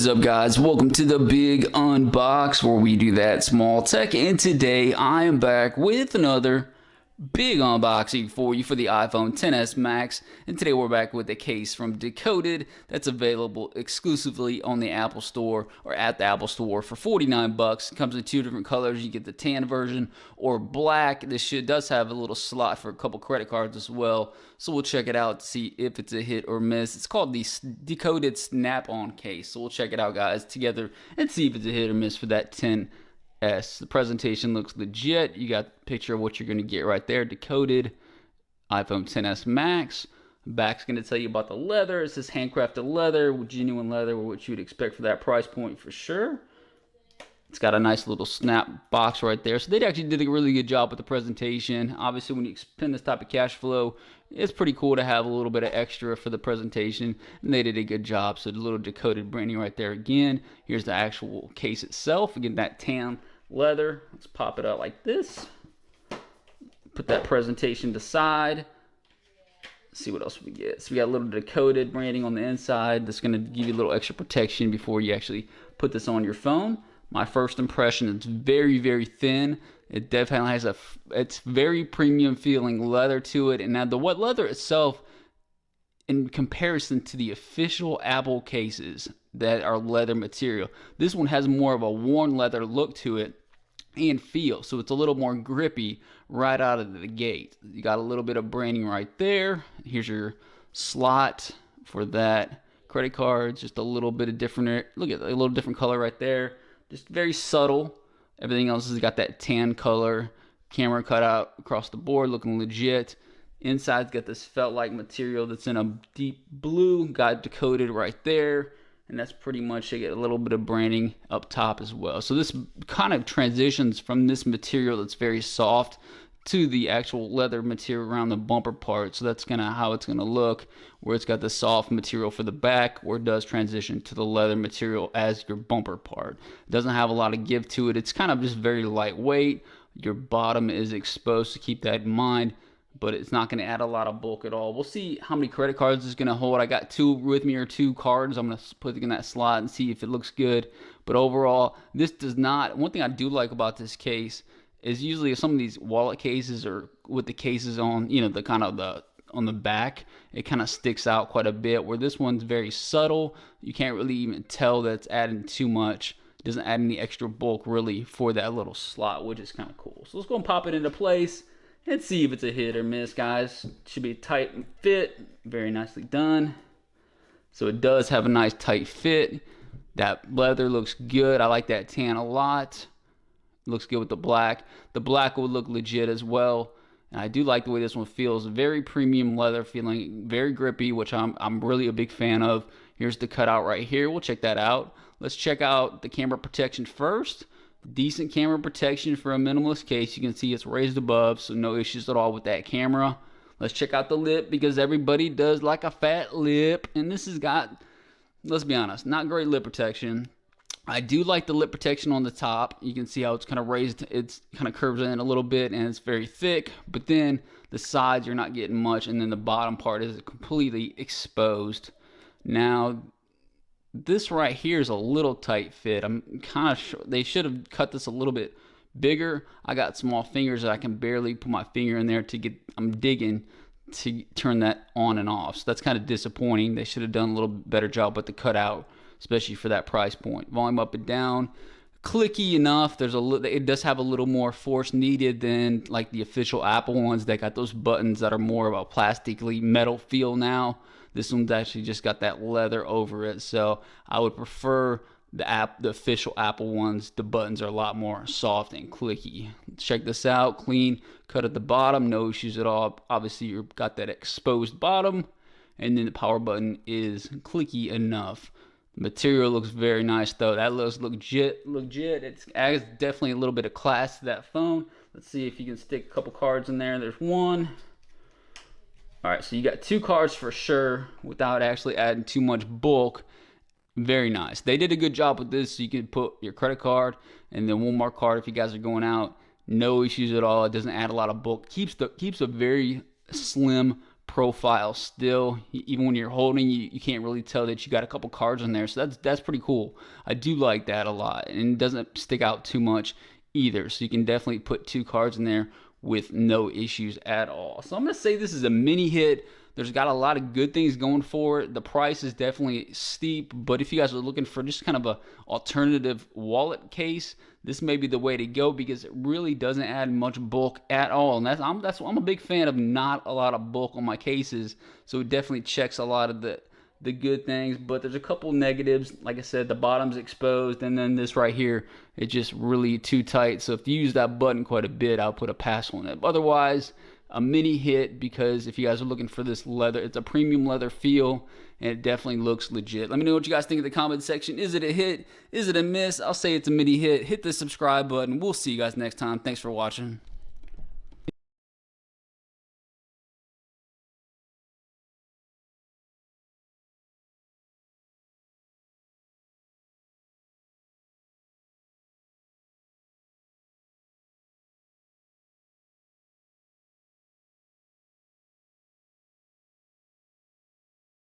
up, guys? Welcome to the Big Unbox, where we do that small tech. And today I am back with another big unboxing for you for the iPhone XS Max. And today we're back with a case from Decoded that's available exclusively on the Apple Store or at the Apple Store for 49 bucks. It comes in two different colors. You get the tan version or black. This shit does have a little slot for a couple credit cards as well. So we'll check it out to see if it's a hit or miss. It's called the Decoded Snap-on case. So we'll check it out, guys, together and see if it's a hit or miss for that 10. The presentation looks legit. You got a picture of what you're going to get right there. Decoded iPhone XS Max. Back's going to tell you about the leather. It says handcrafted leather, genuine leather, what you would expect for that price point for sure. It's got a nice little snap box right there. So they actually did a really good job with the presentation. Obviously, when you spend this type of cash flow, it's pretty cool to have a little bit of extra for the presentation. And they did a good job. So the little Decoded branding right there again. Here's the actual case itself. Again, that tan leather. Let's pop it out like this. Put that presentation to side. See what else we get. So we got a little Decoded branding on the inside. That's going to give you a little extra protection before you actually put this on your phone. My first impression, it's very, very thin. It definitely has it's very premium feeling leather to it. And now the leather itself, in comparison to the official Apple cases that are leather material, this one has more of a worn leather look to it and feel. So it's a little more grippy right out of the gate. You got a little bit of branding right there. Here's your slot for that. Credit cards, just a little bit of different, look at a little different color right there. Just very subtle. Everything else has got that tan color. Camera cut out across the board, looking legit. Inside's got this felt-like material that's in a deep blue. Got Decoded right there. And that's pretty much it. Get a little bit of branding up top as well. So this kind of transitions from this material that's very soft to the actual leather material around the bumper part. So that's kind of how it's going to look, where it's got the soft material for the back, where it does transition to the leather material as your bumper part. It doesn't have a lot of give to it. It's kind of just very lightweight. Your bottom is exposed, to keep that in mind, but it's not going to add a lot of bulk at all. We'll see how many credit cards it's going to hold. I got two with me, or two cards. I'm going to put it in that slot and see if it looks good. But overall, this does not. One thing I do like about this case is usually some of these wallet cases, or with the cases on, you know, the kind of on the back, it kind of sticks out quite a bit, where this one's very subtle. You can't really even tell that it's adding too much. It doesn't add any extra bulk really for that little slot, which is kind of cool. So let's go and pop it into place and see if it's a hit or miss, guys. It should be tight and fit, very nicely done. So it does have a nice tight fit. That leather looks good. I like that tan a lot. Looks good with the black. The black will look legit as well. And I do like the way this one feels. Very premium leather feeling, very grippy, which I'm really a big fan of. Here's the cutout right here. We'll check that out. Let's check out the camera protection first. Decent camera protection for a minimalist case. You can see it's raised above, so no issues at all with that camera. Let's check out the lip, because everybody does like a fat lip. And this has got, let's be honest, not great lip protection. I do like the lip protection on the top. You can see how it's kind of raised. It's kind of curves in a little bit, and it's very thick. But then the sides, you're not getting much. And then the bottom part is completely exposed. Now, this right here is a little tight fit. I'm kind of sure they should have cut this a little bit bigger. I got small fingers that I can barely put my finger in there to get, I'm digging to turn that on and off. So that's kind of disappointing. They should have done a little better job with the cutout, especially for that price point. Volume up and down, clicky enough. It does have a little more force needed than like the official Apple ones that got those buttons that are more of a plastically metal feel now. This one's actually just got that leather over it. So I would prefer the official Apple ones. The buttons are a lot more soft and clicky. Check this out. Clean cut at the bottom, no issues at all. Obviously, you've got that exposed bottom, and then the power button is clicky enough. Material looks very nice though. That looks legit. It adds definitely a little bit of class to that phone. Let's see if you can stick a couple cards in there. There's one. All right, so you got two cards for sure without actually adding too much bulk. Very nice. They did a good job with this. So you can put your credit card and then one more card if you guys are going out. No issues at all. It doesn't add a lot of bulk. Keeps a very slim profile still. Even when you're holding, you can't really tell that you got a couple cards in there. So that's pretty cool. I do like that a lot, and it doesn't stick out too much either. So you can definitely put 2 cards in there with no issues at all. So I'm gonna say this is a mini hit. There's got a lot of good things going for it. The price is definitely steep, but if you guys are looking for just kind of a alternative wallet case, this may be the way to go because it really doesn't add much bulk at all. And I'm a big fan of not a lot of bulk on my cases, so it definitely checks a lot of the good things. But there's a couple negatives. Like I said, the bottom's exposed, and then this right here, it's just really too tight. So if you use that button quite a bit, I'll put a pass on it. But otherwise, a mini hit, because if you guys are looking for this leather, it's a premium leather feel, and it definitely looks legit. Let me know what you guys think in the comment section. Is it a hit? Is it a miss? I'll say it's a mini hit. Hit the subscribe button. We'll see you guys next time. Thanks for watching.